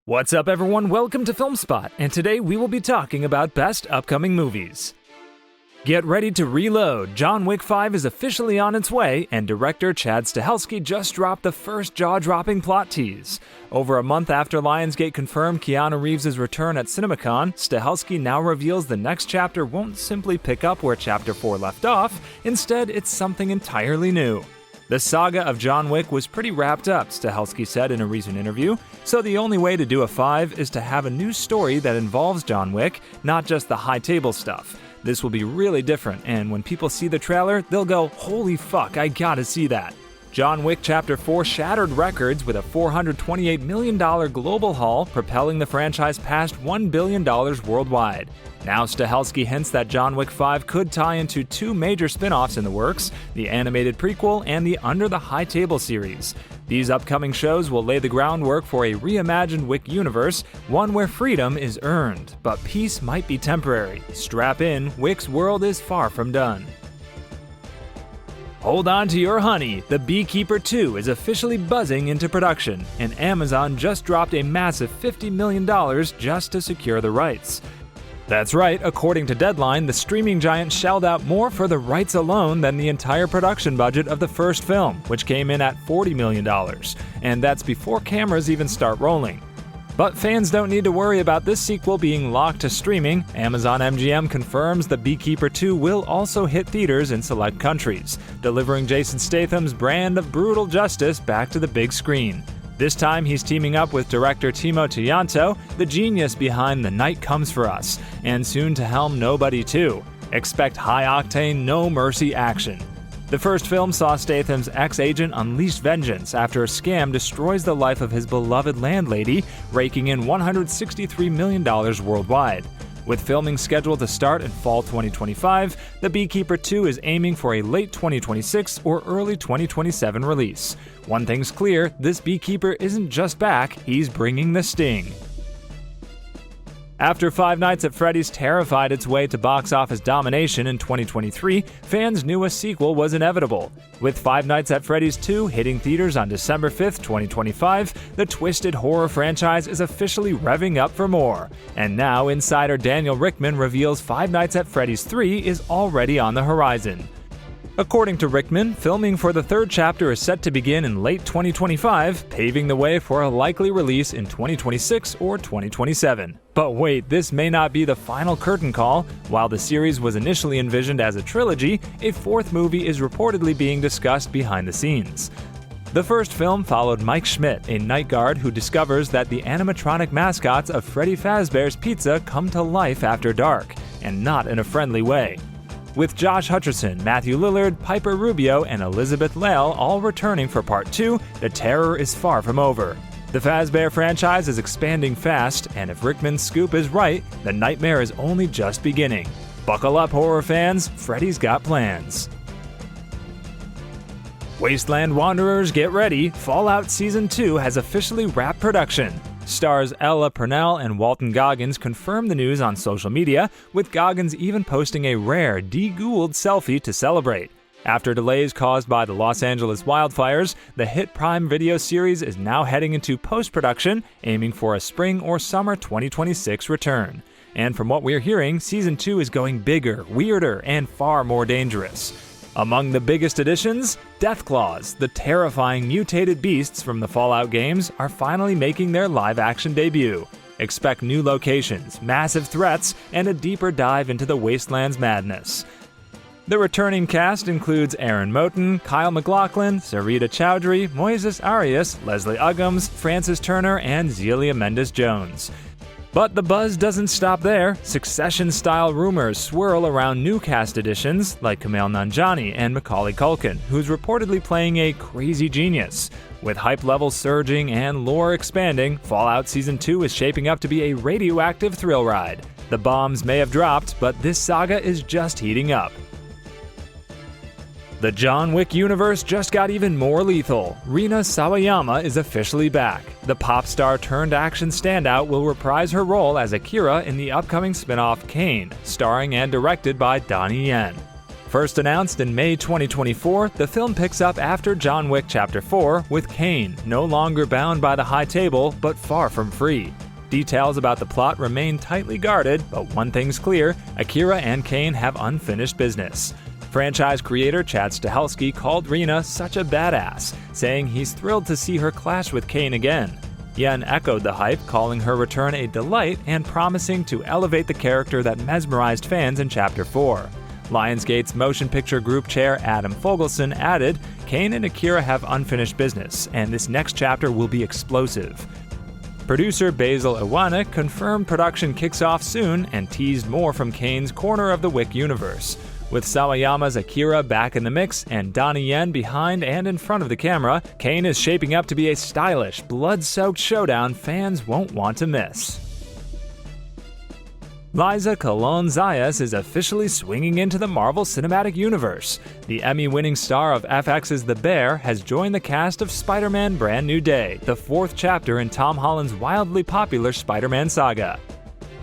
What's up, everyone? Welcome to FilmSpot, and today we will be talking about best upcoming movies. Get ready to reload. John Wick 5 is officially on its way, and director Chad Stahelski just dropped the first jaw-dropping plot tease. Over a month after Lionsgate confirmed Keanu Reeves' return at CinemaCon, Stahelski now reveals the next chapter won't simply pick up where Chapter 4 left off. Instead, it's something entirely new. The saga of John Wick was pretty wrapped up, Stahelski said in a recent interview, so the only way to do a 5 is to have a new story that involves John Wick, not just the high table stuff. This will be really different, and when people see the trailer, they'll go, "Holy fuck, I gotta see that." John Wick Chapter 4 shattered records with a $428 million global haul, propelling the franchise past $1 billion worldwide. Now Stahelski hints that John Wick 5 could tie into two major spin-offs in the works, the animated prequel and the Under the High Table series. These upcoming shows will lay the groundwork for a reimagined Wick universe, one where freedom is earned, but peace might be temporary. Strap in, Wick's world is far from done. Hold on to your honey, The Beekeeper 2 is officially buzzing into production, and Amazon just dropped a massive $50 million just to secure the rights. That's right, according to Deadline, the streaming giant shelled out more for the rights alone than the entire production budget of the first film, which came in at $40 million, and that's before cameras even start rolling. But fans don't need to worry about this sequel being locked to streaming. Amazon MGM confirms The Beekeeper 2 will also hit theaters in select countries, delivering Jason Statham's brand of brutal justice back to the big screen. This time he's teaming up with director Timo Tjahjanto, the genius behind The Night Comes For Us, and soon to helm Nobody 2. Expect high-octane, no-mercy action. The first film saw Statham's ex-agent unleash vengeance after a scam destroys the life of his beloved landlady, raking in $163 million worldwide. With filming scheduled to start in fall 2025, The Beekeeper 2 is aiming for a late 2026 or early 2027 release. One thing's clear, this Beekeeper isn't just back, he's bringing the sting. After Five Nights at Freddy's terrified its way to box office domination in 2023, fans knew a sequel was inevitable. With Five Nights at Freddy's 2 hitting theaters on December 5th, 2025, the twisted horror franchise is officially revving up for more. And now insider Daniel Richtman reveals Five Nights at Freddy's 3 is already on the horizon. According to Richtman, filming for the third chapter is set to begin in late 2025, paving the way for a likely release in 2026 or 2027. But wait, this may not be the final curtain call. While the series was initially envisioned as a trilogy, a fourth movie is reportedly being discussed behind the scenes. The first film followed Mike Schmidt, a night guard who discovers that the animatronic mascots of Freddy Fazbear's Pizza come to life after dark, and not in a friendly way. With Josh Hutcherson, Matthew Lillard, Piper Rubio, and Elizabeth Lail all returning for Part 2, the terror is far from over. The Fazbear franchise is expanding fast, and if Richtman's scoop is right, the nightmare is only just beginning. Buckle up, horror fans, Freddy's got plans. Wasteland Wanderers, get ready! Fallout Season 2 has officially wrapped production. Stars Ella Purnell and Walton Goggins confirmed the news on social media, with Goggins even posting a rare, de-Googled selfie to celebrate. After delays caused by the Los Angeles wildfires, the hit Prime Video series is now heading into post-production, aiming for a spring or summer 2026 return. And from what we're hearing, Season 2 is going bigger, weirder, and far more dangerous. Among the biggest additions, Deathclaws, the terrifying mutated beasts from the Fallout games, are finally making their live-action debut. Expect new locations, massive threats, and a deeper dive into the Wasteland's madness. The returning cast includes Aaron Moten, Kyle MacLachlan, Sarita Chowdhury, Moises Arias, Leslie Uggams, Francis Turner, and Zelia Mendes-Jones. But the buzz doesn't stop there. Succession-style rumors swirl around new cast additions like Kumail Nanjiani and Macaulay Culkin, who's reportedly playing a crazy genius. With hype levels surging and lore expanding, Fallout Season 2 is shaping up to be a radioactive thrill ride. The bombs may have dropped, but this saga is just heating up. The John Wick universe just got even more lethal. Rina Sawayama is officially back. The pop star turned action standout will reprise her role as Akira in the upcoming spin-off Caine, starring and directed by Donnie Yen. First announced in May 2024, the film picks up after John Wick Chapter 4 with Caine, no longer bound by the high table, but far from free. Details about the plot remain tightly guarded, but one thing's clear, Akira and Caine have unfinished business. Franchise creator Chad Stahelski called Rena such a badass, saying he's thrilled to see her clash with Caine again. Yen echoed the hype, calling her return a delight and promising to elevate the character that mesmerized fans in Chapter 4. Lionsgate's motion picture group chair Adam Fogelson added, Caine and Akira have unfinished business, and this next chapter will be explosive. Producer Basil Iwanek confirmed production kicks off soon and teased more from Caine's corner of the Wick universe. With Sawayama's Akira back in the mix and Donnie Yen behind and in front of the camera, Caine is shaping up to be a stylish, blood-soaked showdown fans won't want to miss. Liza Colón-Zayas is officially swinging into the Marvel Cinematic Universe. The Emmy-winning star of FX's The Bear has joined the cast of Spider-Man Brand New Day, the fourth chapter in Tom Holland's wildly popular Spider-Man saga.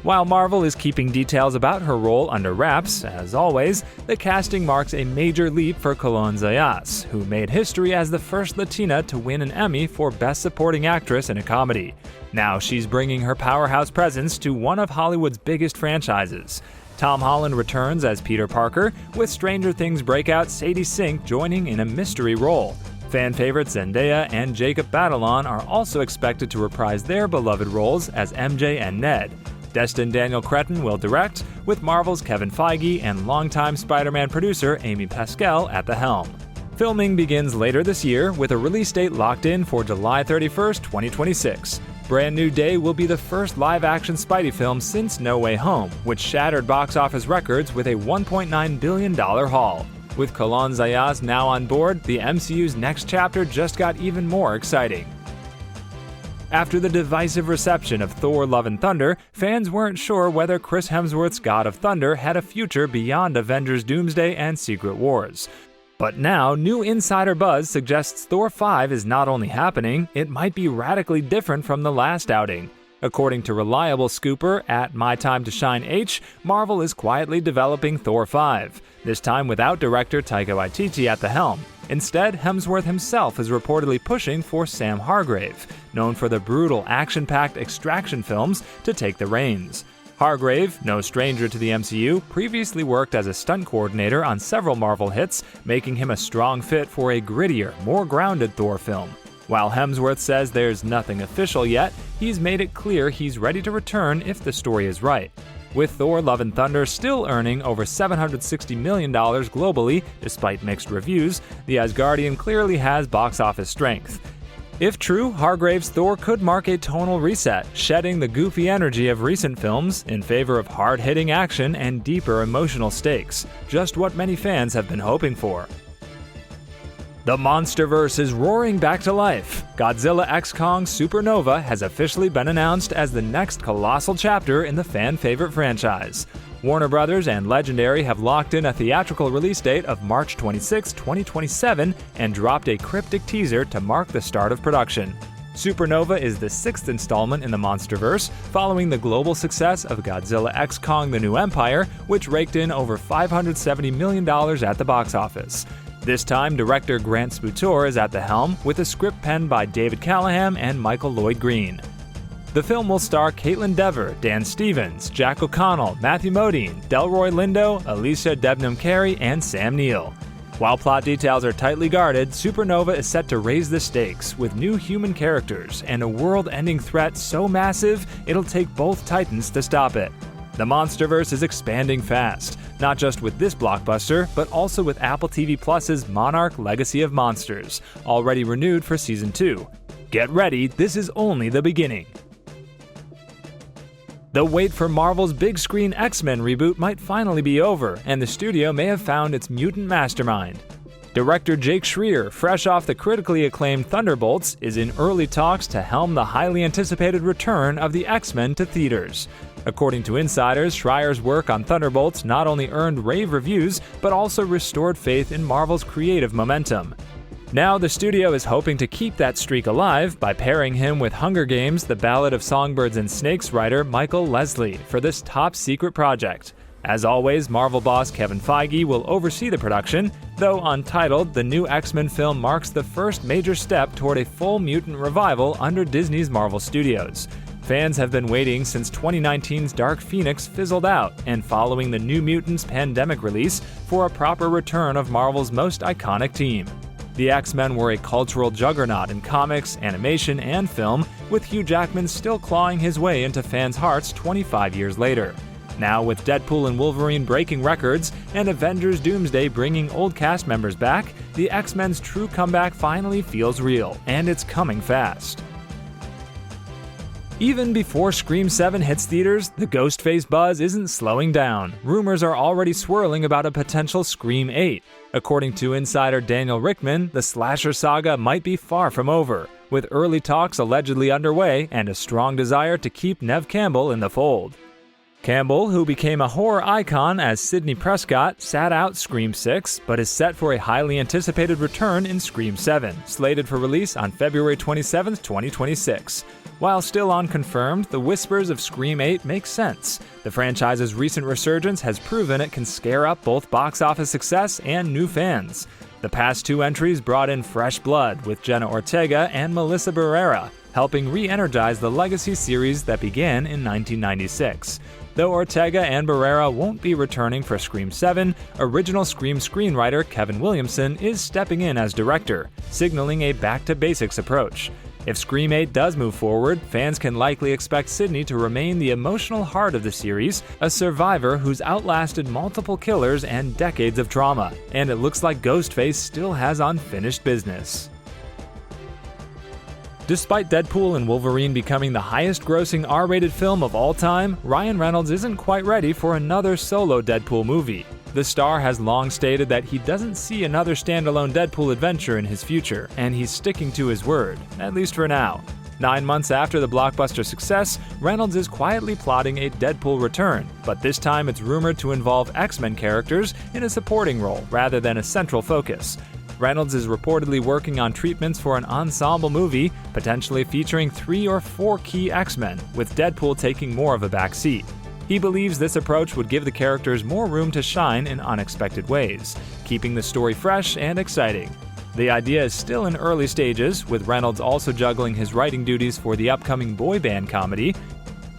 While Marvel is keeping details about her role under wraps, as always, the casting marks a major leap for Colón-Zayas, who made history as the first Latina to win an Emmy for Best Supporting Actress in a Comedy. Now she's bringing her powerhouse presence to one of Hollywood's biggest franchises. Tom Holland returns as Peter Parker, with Stranger Things breakout Sadie Sink joining in a mystery role. Fan favorites Zendaya and Jacob Batalon are also expected to reprise their beloved roles as MJ and Ned. Destin Daniel Cretton will direct, with Marvel's Kevin Feige and longtime Spider-Man producer Amy Pascal at the helm. Filming begins later this year, with a release date locked in for July 31st, 2026. Brand New Day will be the first live-action Spidey film since No Way Home, which shattered box office records with a $1.9 billion haul. With Colón-Zayas now on board, the MCU's next chapter just got even more exciting. After the divisive reception of Thor: Love and Thunder, fans weren't sure whether Chris Hemsworth's God of Thunder had a future beyond Avengers Doomsday and Secret Wars. But now, new insider buzz suggests Thor 5 is not only happening, it might be radically different from the last outing. According to reliable scooper at My Time to Shine H, Marvel is quietly developing Thor 5, this time without director Taika Waititi at the helm. Instead, Hemsworth himself is reportedly pushing for Sam Hargrave, known for the brutal, action-packed extraction films, to take the reins. Hargrave, no stranger to the MCU, previously worked as a stunt coordinator on several Marvel hits, making him a strong fit for a grittier, more grounded Thor film. While Hemsworth says there's nothing official yet, he's made it clear he's ready to return if the story is right. With Thor: Love and Thunder still earning over $760 million globally, despite mixed reviews, the Asgardian clearly has box office strength. If true, Hargrave's Thor could mark a tonal reset, shedding the goofy energy of recent films in favor of hard-hitting action and deeper emotional stakes, just what many fans have been hoping for. The Monsterverse is roaring back to life. Godzilla x Kong Supernova has officially been announced as the next colossal chapter in the fan-favorite franchise. Warner Bros. And Legendary have locked in a theatrical release date of March 26, 2027, and dropped a cryptic teaser to mark the start of production. Supernova is the sixth installment in the Monsterverse, following the global success of Godzilla x Kong: The New Empire, which raked in over $570 million at the box office. This time, director Grant Sputor is at the helm, with a script penned by David Callahan and Michael Lloyd Green. The film will star Caitlin Dever, Dan Stevens, Jack O'Connell, Matthew Modine, Delroy Lindo, Alicia Debnam Carey, and Sam Neill. While plot details are tightly guarded, Supernova is set to raise the stakes, with new human characters and a world-ending threat so massive it'll take both titans to stop it. The Monsterverse is expanding fast, not just with this blockbuster, but also with Apple TV Plus's Monarch: Legacy of Monsters, already renewed for Season 2. Get ready, this is only the beginning. The wait for Marvel's big screen X-Men reboot might finally be over, and the studio may have found its mutant mastermind. Director Jake Schreier, fresh off the critically acclaimed Thunderbolts, is in early talks to helm the highly anticipated return of the X-Men to theaters. According to insiders, Schreier's work on Thunderbolts not only earned rave reviews, but also restored faith in Marvel's creative momentum. Now the studio is hoping to keep that streak alive by pairing him with Hunger Games: The Ballad of Songbirds and Snakes writer Michael Leslie for this top-secret project. As always, Marvel boss Kevin Feige will oversee the production. Though untitled, the new X-Men film marks the first major step toward a full mutant revival under Disney's Marvel Studios. Fans have been waiting since 2019's Dark Phoenix fizzled out, and following the New Mutants pandemic release, for a proper return of Marvel's most iconic team. The X-Men were a cultural juggernaut in comics, animation, and film, with Hugh Jackman still clawing his way into fans' hearts 25 years later. Now, with Deadpool and Wolverine breaking records, and Avengers Doomsday bringing old cast members back, the X-Men's true comeback finally feels real, and it's coming fast. Even before Scream 7 hits theaters, the Ghostface buzz isn't slowing down. Rumors are already swirling about a potential Scream 8. According to insider Daniel Rickman, the slasher saga might be far from over, with early talks allegedly underway and a strong desire to keep Neve Campbell in the fold. Campbell, who became a horror icon as Sidney Prescott, sat out Scream 6, but is set for a highly anticipated return in Scream 7, slated for release on February 27, 2026. While still unconfirmed, the whispers of Scream 8 make sense. The franchise's recent resurgence has proven it can scare up both box office success and new fans. The past two entries brought in fresh blood, with Jenna Ortega and Melissa Barrera, helping re-energize the legacy series that began in 1996. Though Ortega and Barrera won't be returning for Scream 7, original Scream screenwriter Kevin Williamson is stepping in as director, signaling a back-to-basics approach. If Scream 8 does move forward, fans can likely expect Sidney to remain the emotional heart of the series, a survivor who's outlasted multiple killers and decades of trauma, and it looks like Ghostface still has unfinished business. Despite Deadpool and Wolverine becoming the highest-grossing R-rated film of all time, Ryan Reynolds isn't quite ready for another solo Deadpool movie. The star has long stated that he doesn't see another standalone Deadpool adventure in his future, and he's sticking to his word, at least for now. 9 months after the blockbuster success, Reynolds is quietly plotting a Deadpool return, but this time it's rumored to involve X-Men characters in a supporting role rather than a central focus. Reynolds is reportedly working on treatments for an ensemble movie, potentially featuring 3 or 4 key X-Men, with Deadpool taking more of a back seat. He believes this approach would give the characters more room to shine in unexpected ways, keeping the story fresh and exciting. The idea is still in early stages, with Reynolds also juggling his writing duties for the upcoming boy band comedy.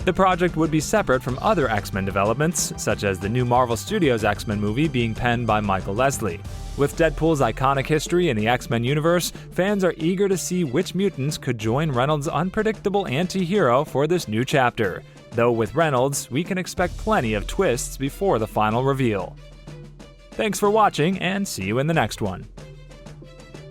The project would be separate from other X-Men developments, such as the new Marvel Studios X-Men movie being penned by Michael Leslie. With Deadpool's iconic history in the X-Men universe, fans are eager to see which mutants could join Reynolds' unpredictable anti-hero for this new chapter. Though with Reynolds, we can expect plenty of twists before the final reveal. Thanks for watching, and see you in the next one.